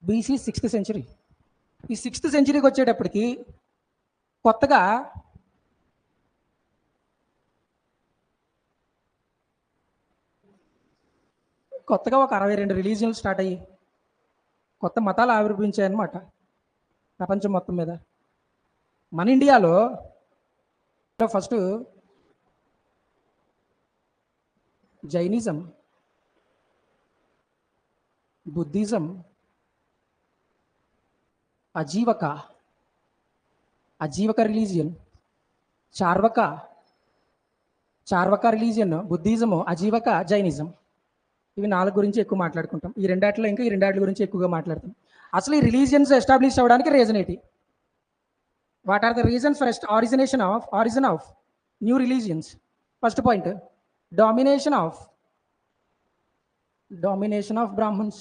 BC 6th century. ఈ 6th సెంచరీకి వచ్చేటప్పటికి కొత్తగా ఒక 62 రిలీజియన్లు స్టార్ట్ అయ్యి కొత్త మతాలు ఆవిర్భవించాయన్నమాట ప్రపంచం మొత్తం మీద. మన ఇండియాలో first Jainism, Buddhism, Ajivika religion, Charvaka religion, Buddhism, Ajivika, Jainism. ఇవి 4 గురించి ఎక్కువ మాట్లాడుకుంటాం. ఈ రెండాటిలో ఇంకా ఈ రెండాటి గురించి ఎక్కువగా మాట్లాడతాం. అసలు ఈ రిలీజియన్స్ ఎస్టాబ్లిష్ అవ్వడానికి రీజన్ ఏంటి? What are the reason for origin of new religions? First point, domination of Brahmins.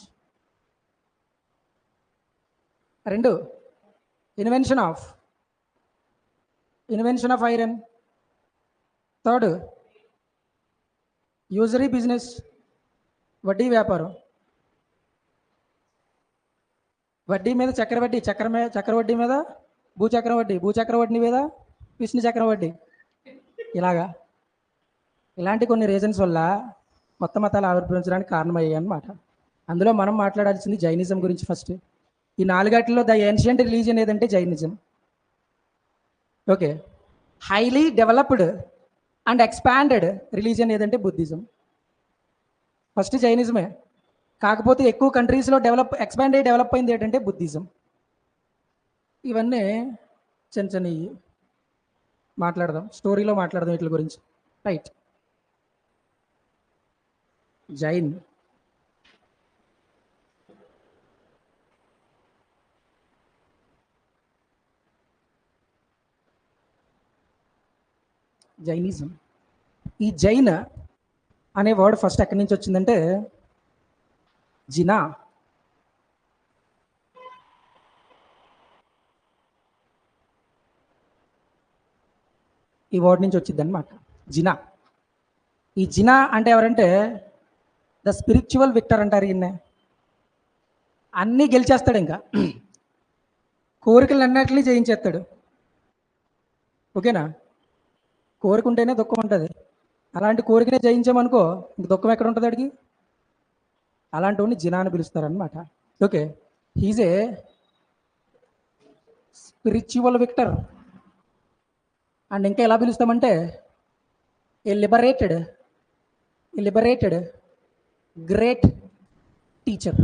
2, invention of iron. 3, usury business, వడ్డీ వ్యాపారం. వడ్డీ మీద చక్రవడ్డీ, చక్రవడ్డీ మీద భూచక్రవడ్డీ మీద విష్ణు చక్రవడ్డీ. ఇలాంటి కొన్ని రీజన్స్ వల్ల కొత్త మతాలు ఆవిర్భవించడానికి కారణమయ్యాయి అన్నమాట. అందులో మనం మాట్లాడాల్సింది జైనిజం గురించి ఫస్ట్. ఈ 4 ద ఏన్షియంట్ రిలీజియన్ ఏదంటే Jainism. Okay. Highly developed and expanded religion ఏదంటే బుద్ధిజం. ఫస్ట్ జైనిజమే, కాకపోతే ఎక్కువ కంట్రీస్లో ఎక్స్పాండ్ అయ్యి డెవలప్ అయింది ఏంటంటే బుద్ధిజం. ఇవన్నీ చిన్న మాట్లాడదాం, స్టోరీలో మాట్లాడదాం వీటి గురించి. రైట్. జైనిజం. ఈ జైన్ అనే వర్డ్ ఫస్ట్ ఎక్కడి నుంచి వచ్చిందంటే జినా. ఈ వర్డ్ నుంచి వచ్చింది అనమాట, జినా. ఈ జినా అంటే ఎవరంటే ద స్పిరిచువల్ విక్టర్ అంటారు. ఈయన్నే అన్నీ గెలిచేస్తాడు, ఇంకా కోరికలు అన్నిటినీ జయించేస్తాడు. ఓకేనా? కోరుకుంటేనే దుఃఖం ఉంటుంది. అలాంటి కోరికనే జయించామనుకో ఇంక దుఃఖం ఎక్కడ ఉంటుంది అడిగి? అలాంటి వాడిని జినా అని పిలుస్తారనమాట. Okay. He's a spiritual victor. And ఇంకా ఎలా పిలుస్తామంటే ఏ లిబరేటెడ్ గ్రేట్ టీచర్.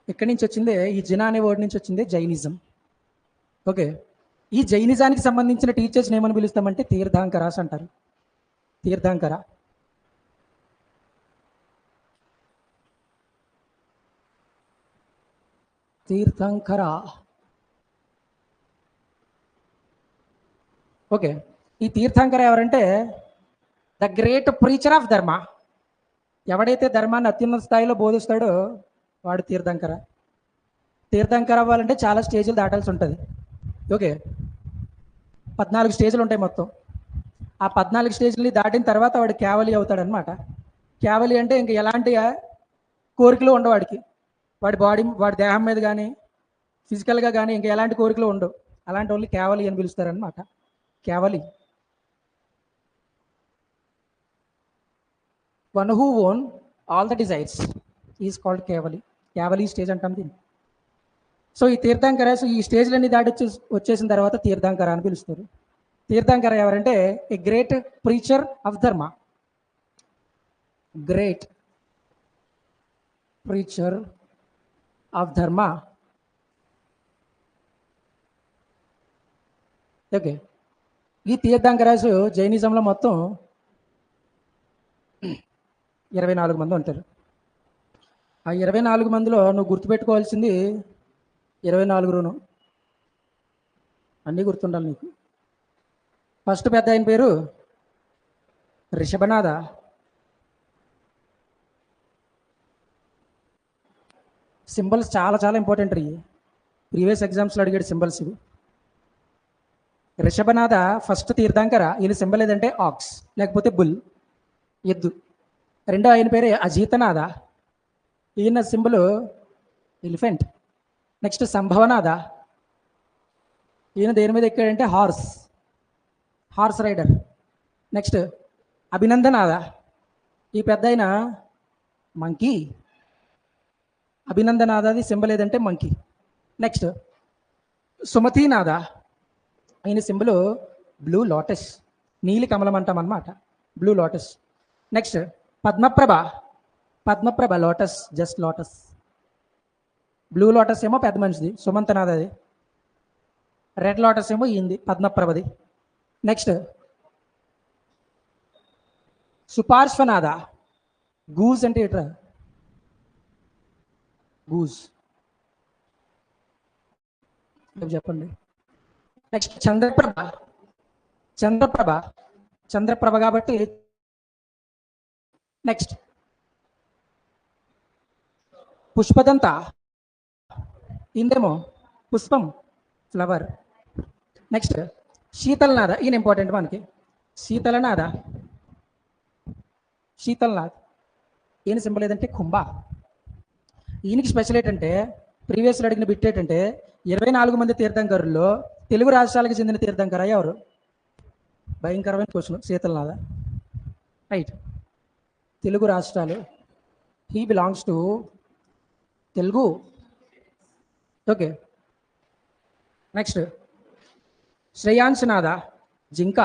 ఇక్కడి నుంచి వచ్చిందే, ఈ జినా అనే వర్డ్ నుంచి వచ్చిందే జైనిజం. ఓకే. ఈ జైనిజానికి సంబంధించిన టీచర్స్ ఏమని పిలుస్తామంటే తీర్థాంకరాస్ అంటారు. తీర్థాంకర. ఓకే. ఈ తీర్థంకర ఎవరంటే ద గ్రేట్ ప్రీచర్ ఆఫ్ ధర్మ. ఎవడైతే ధర్మాన్ని అత్యున్నత స్థాయిలో బోధిస్తాడో వాడు తీర్థంకర. తీర్థంకర అవ్వాలంటే చాలా స్టేజ్లు దాటాల్సి ఉంటుంది. ఓకే. 14 స్టేజ్లు ఉంటాయి మొత్తం. ఆ 14 స్టేజ్ని దాటిన తర్వాత వాడు కేవలి అవుతాడనమాట. కేవలి అంటే ఇంక ఎలాంటి కోరికలు ఉండవు వాడికి. వాడి దేహం మీద కానీ ఫిజికల్గా కానీ ఇంకా ఎలాంటి కోరికలు ఉండవు. అలాంటి వాళ్ళు కేవలి అని పిలుస్తారనమాట. Kevali. One who own all the desires is called Kevali. Kevali stage అంటాం దీన్ని. సో ఈ తీర్థంకర, ఈ స్టేజ్లన్నీ దాటి వచ్చేసిన తర్వాత తీర్థంకర అని పిలుస్తారు. తీర్థంకర ఎవరంటే ఏ గ్రేట్ ప్రీచర్ ఆఫ్ ధర్మ. గ్రేట్ ప్రీచర్ ఆఫ్ ధర్మ. ఓకే. ఈ తీర్థంకరాసు జైనిజంలో మొత్తం 24 మంది ఉంటారు. ఆ 24 మందిలో నువ్వు గుర్తుపెట్టుకోవాల్సింది 24 అన్నీ గుర్తుండాలి నీకు. ఫస్ట్ పెద్ద ఆయన పేరు రిషభనాథ. సింబల్స్ చాలా చాలా ఇంపార్టెంట్. ప్రీవియస్ ఎగ్జామ్స్లో అడిగాడు సింబల్స్ ఇవి. రిషభనాథ ఫస్ట్ తీర్థంకర. ఈయన సింబల్ ఏదంటే ఆక్స్, లేకపోతే బుల్, ఎద్దు. రెండో ఆయన పేరు అజీతనాథ. ఈయన సింబల్ ఎలిఫెంట్. నెక్స్ట్ సంభవనాథ. ఈయన దేని మీద ఎక్కాడంటే హార్స్ రైడర్. నెక్స్ట్ అభినందనాథ. ఈ పెద్ద ఆయన మంకీ. అభినందనాథది సింబల్ ఏదంటే మంకీ. నెక్స్ట్ సుమతీనాథ. ఈయన సింబల్ బ్లూ లోటస్, నీలి కమలం అంటాం అన్నమాట, blue lotus. Next Padmaprabha lotus, just lotus. Blue lotus ఏమో పెద్ద మనిషిది, సుమంతనాథది. రెడ్ లోటస్ ఏమో ఈంది, పద్మప్రభది. నెక్స్ట్ సుపార్శ్వనాథ. గూజ్ అంటే ఏట్రా? గూజ్ చెప్పండి. నెక్స్ట్ చంద్రప్రభ కాబట్టి. నెక్స్ట్ పుష్పదంత. ఇందేమో పుష్పం, ఫ్లవర్. నెక్స్ట్ శీతలనాథ. ఈయన ఇంపార్టెంట్ మనకి. శీతలనాథ్. ఈయన సింబల్ ఏదంటే కుంభ. ఈయనకి స్పెషల్ ఏంటంటే ప్రీవియస్లో అడిగిన బిట్ ఏంటంటే 24 మంది తీర్థంకరుల్లో తెలుగు రాష్ట్రాలకు చెందిన తీర్థంకర ఎవరు? భయంకరమైన క్వశ్చన్. శీతలనాథ. రైట్. తెలుగు రాష్ట్రాలు. He belongs to Telugu. Okay. Next Shreyamsanatha. జింక.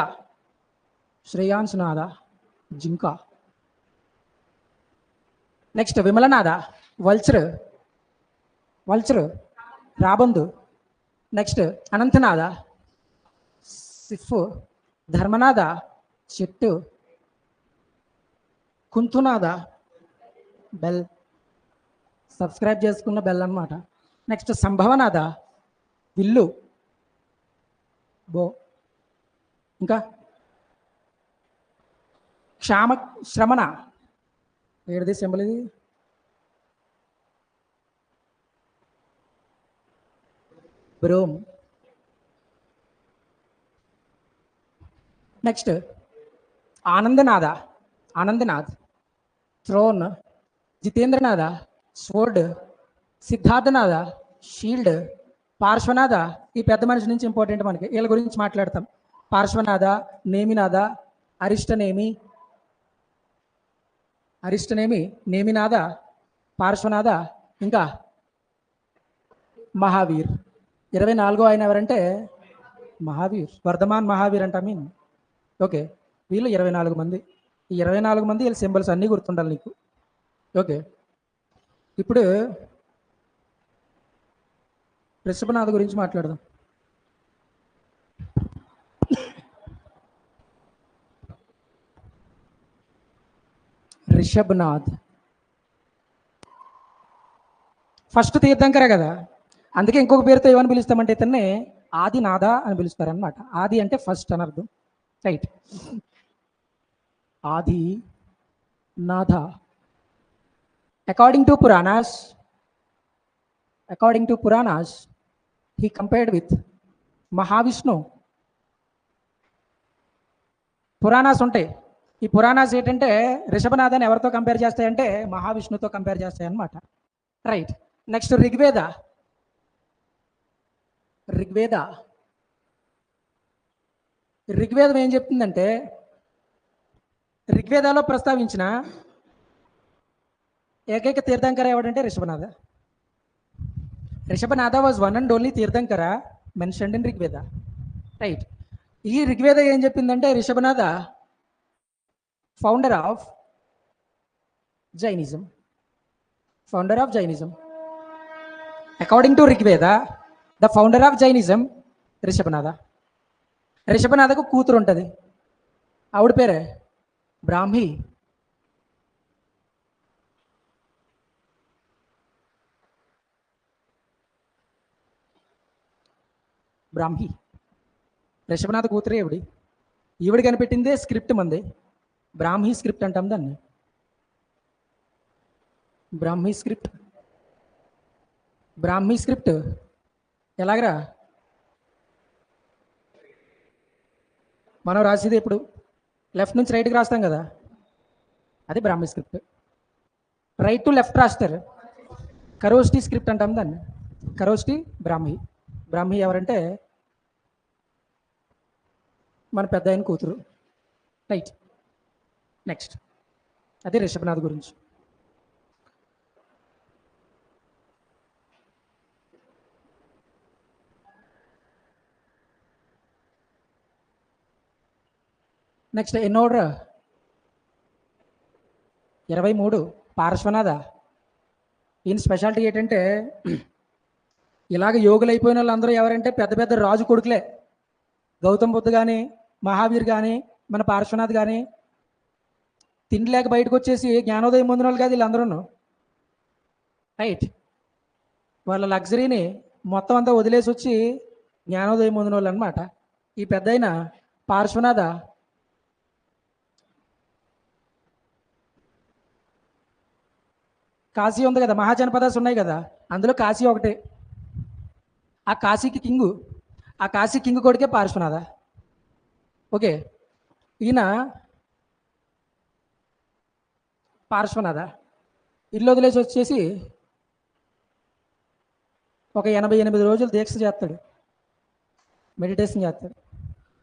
నెక్స్ట్ విమలనాథ. వల్చర్, రాబందు. నెక్స్ట్ అనంతనాథ. సిఫ్. ధర్మనాథ, చెట్టు. కుంతునాథ, బెల్. సబ్స్క్రైబ్ చేసుకున్న బెల్ అన్నమాట. నెక్స్ట్ సంభవనాథ, విల్లు, బో. ఇంకా శ్రమణ. ఏడిది సింబల్ ఇది? Broom. Next Anandanath, throne. Jitendranatha, sword. Siddharthanatha, shield. Parshvanatha. ఈ పెద్ద మనిషి నుంచి ఇంపార్టెంట్ మనకి, వీళ్ళ గురించి మాట్లాడతాం. పార్శ్వనాథ, నేమినాథ, అరిష్టనేమి, నేమినాథ, పార్శ్వనాథ. ఇంకా మహావీర్. 24వ ఆయన ఎవరంటే మహావీర్, వర్ధమాన్ మహావీర్ అంట. Mean okay. వీళ్ళు 24 మంది. ఈ 24 మంది వీళ్ళ సింబల్స్ అన్నీ గుర్తుండాలి నీకు. ఓకే. ఇప్పుడు రిషభనాథ్ గురించి మాట్లాడదాం. రిషభనాథ్ ఫస్ట్ తీర్థంకరే కదా, అందుకే ఇంకొక పేరుతో ఏమని పిలుస్తామంటే ఇతన్ని ఆదినాథ అని పిలుస్తారనమాట. ఆది అంటే ఫస్ట్ అని అర్థం. Right. Adinatha. According to Puranas he compared with Mahavishnu. Puranas ఉంటాయి. ఈ పురాణాస్ ఏంటంటే రిషభనాథాన్ని ఎవరితో కంపేర్ చేస్తాయంటే మహావిష్ణుతో కంపేర్ చేస్తాయి అన్నమాట. రైట్. నెక్స్ట్ ఋగ్వేదం ఏం చెప్తుందంటే, ఋగ్వేదాలో ప్రస్తావించిన ఏకైక తీర్థంకర ఎవడంటే Rishabhanatha was one and only Tirthankara mentioned in Rigveda. Right. ఈ ఋగ్వేద ఏం చెప్పిందంటే Rishabhanatha founder of Jainism. According to Rigveda the founder of Jainism రిషభనాథకు కూతురు ఉంటుంది. ఆవిడ పేరే బ్రాహ్మి. రిషభనాథ కూతురే ఈవిడ కనిపెట్టిందే స్క్రిప్ట్ మంది. బ్రాహ్మీ స్క్రిప్ట్ అంటాం దాన్ని. బ్రాహ్మీ స్క్రిప్ట్ ఎలాగరా? మనం రాసేది ఇప్పుడు లెఫ్ట్ నుంచి రైట్కి రాస్తాం కదా, అది బ్రాహ్మీ స్క్రిప్ట్. రైట్ టు లెఫ్ట్ రాస్తారు, ఖరోష్ఠి స్క్రిప్ట్ అంటాం దాన్ని. ఖరోష్ఠి బ్రాహ్మీ. బ్రాహ్మీ ఎవరంటే మన పెద్ద ఆయన కూతురు. రైట్. నెక్స్ట్ అది రిషభనాథ్ గురించి. నెక్స్ట్ ఎన్నో ఆర్డర్? 23 పార్శ్వనాథ. ఈయన స్పెషాలిటీ ఏంటంటే ఇలాగ యోగులు అయిపోయిన వాళ్ళందరూ ఎవరంటే పెద్ద పెద్ద రాజు కొడుకులే. గౌతమ్ బుద్ధ కానీ, మహావీర్ కానీ, మన పార్శ్వనాథ్ కానీ తిండి లేక బయటకు వచ్చేసి జ్ఞానోదయం పొందిన వాళ్ళు కాదు వీళ్ళందరూ. రైట్. వాళ్ళ లగ్జరీని మొత్తం అంతా వదిలేసి వచ్చి జ్ఞానోదయం పొందిన వాళ్ళు అనమాట. ఈ పెద్దయిన పార్శ్వనాథ కాశీ ఉంది కదా, మహాజనపదాస్ ఉన్నాయి కదా, అందులో కాశీ ఒకటే. ఆ కాశీకి కింగు, ఆ కాశీ కింగ్ కొడుకే పార్శ్వనాథ. ఓకే. ఈయన పార్శ్వనాథ ఇల్లు వదిలేసి వచ్చేసి ఒక 88 రోజులు దీక్ష చేస్తాడు, మెడిటేషన్ చేస్తాడు.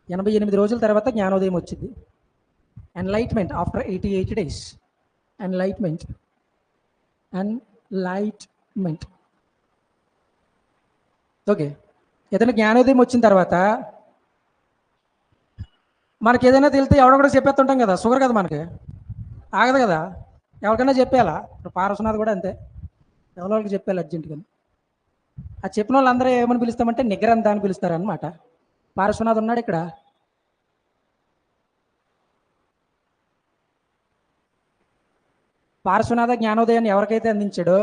88 రోజుల తర్వాత జ్ఞానోదయం వచ్చింది. Enlightenment after 88 days. Enlightenment. Okay. ఏదైనా జ్ఞానోదయం వచ్చిన తర్వాత మనకి ఏదైనా తెలితే ఎవడో చెప్పేస్తుంటాం కదా, షుగర్ కదా మనకి, ఆగదు కదా, ఎవరికైనా చెప్పేయాలా. ఇప్పుడు పార్శ్వనాథ్ కూడా అంతే, ఎవరికి చెప్పాలి అర్జెంటుగా. ఆ చెప్పిన వాళ్ళందరూ ఏమని పిలుస్తామంటే నిగ్రంథ అని పిలుస్తారనమాట. పార్శ్వనాథ్ ఉన్నాడు ఇక్కడ. పార్శ్వనాథ జ్ఞానోదయాన్ని ఎవరికైతే అందించాడో,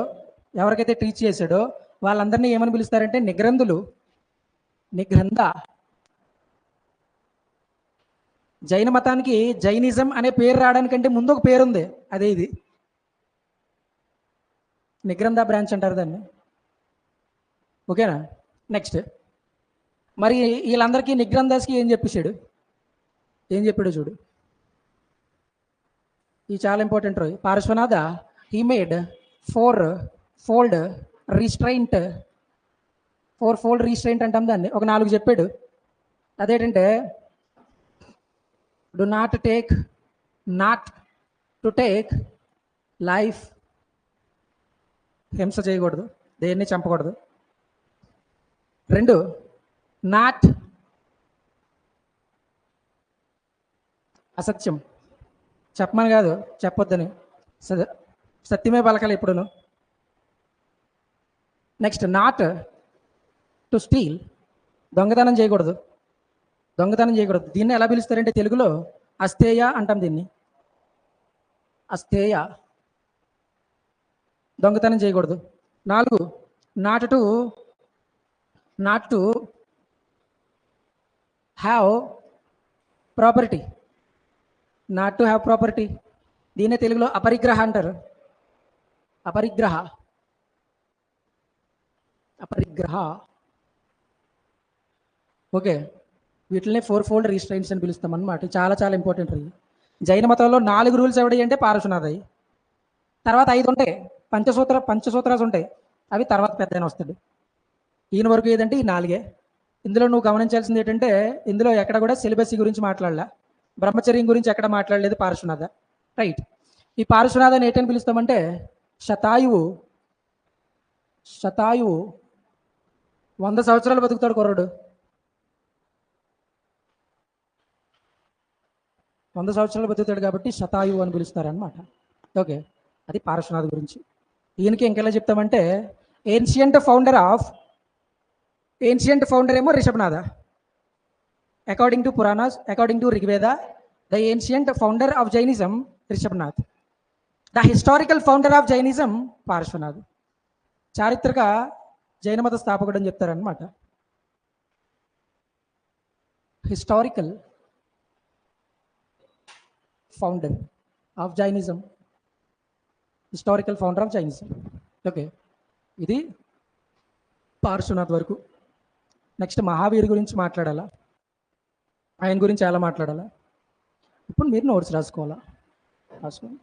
ఎవరికైతే టీచ్ చేశాడో వాళ్ళందరినీ ఏమని పిలుస్తారంటే నిగ్రంథులు, నిగ్రంథ. జైన మతానికి జైనిజం అనే పేరు రావడానికంటే ముందు ఒక పేరుంది, అదే ఇది నిగ్రంథ బ్రాంచ్ అంటారు దాన్ని. ఓకేనా. నెక్స్ట్ మరి వీళ్ళందరికీ నిగ్రంథాస్కి ఏం చెప్పేశాడు, ఏం చెప్పాడు చూడు. ఇది చాలా ఇంపార్టెంట్ రోజు. Parshvanatha he made 4-fold restraint. 4-fold restraint అంటాం దాన్ని. ఒక 4 చెప్పాడు. అదేంటంటే do not to take life. హింస చేయకూడదు, దేన్ని చంపకూడదు. 2 నాట్ అసత్యం, చెప్పమని కాదు, చెప్పొద్దని, సత్యమే పలకాలి ఎప్పుడును. నెక్స్ట్ నాట్ టు స్టీల్, దొంగతనం చేయకూడదు, దొంగతనం చేయకూడదు. దీన్ని ఎలా పిలుస్తారంటే తెలుగులో అస్థేయ అంటాం దీన్ని. అస్థేయ, దొంగతనం చేయకూడదు. 4 not to have property, not to have property. దీన్నే తెలుగులో అపరిగ్రహ అంటారు. అపరిగ్రహ. ఓకే. వీటిని 4-fold రిస్ట్రైంట్స్ అని పిలుస్తాం అన్నమాట. చాలా చాలా ఇంపార్టెంట్. జైన మతంలో 4 రూల్స్ ఎవడి అంటే పార్శ్వనాథయ్యి. తర్వాత 5 ఉంటాయి, పంచసూత్రాలు ఉంటాయి, అవి తర్వాత పెద్దయిన వస్తాడు. ఈయన వరకు ఏదంటే ఈ 4. ఇందులో నువ్వు గమనించాల్సింది ఏంటంటే ఇందులో ఎక్కడ కూడా సిలబస్ గురించి మాట్లాడలే, బ్రహ్మచర్యం గురించి ఎక్కడ మాట్లాడలేదు పార్శ్వనాథ. రైట్. ఈ పార్శ్వనాథని ఏంటని పిలుస్తామంటే శతాయువు. 100 సంవత్సరాలు బతుకుతాడు కుర్రాడు. 100 సంవత్సరాలు బతుకుతాడు కాబట్టి శతాయువు అని పిలుస్తారనమాట. ఓకే. అది పార్శ్వనాథ్ గురించి. ఈయనకి ఇంకెలా చెప్తామంటే ఏన్షియంట్ ఫౌండర్ ఏమో Rishabhanatha. According to Puranas, according to Rigveda, the ancient founder of Jainism Rishabhanath. The historical founder of Jainism Parshvanath. చారిత్రక జైన మత స్థాపకుడు అని చెప్తారనమాట. Historical founder of Jainism, historical founder of Jainism. Okay. ఇది పార్శ్వనాథ్ వరకు. నెక్స్ట్ మహావీర్ గురించి మాట్లాడాలా, ఆయన గురించి ఎలా మాట్లాడాలా. ఇప్పుడు మీరు నోట్స్ రాసుకోవాలా. రాసుకోండి.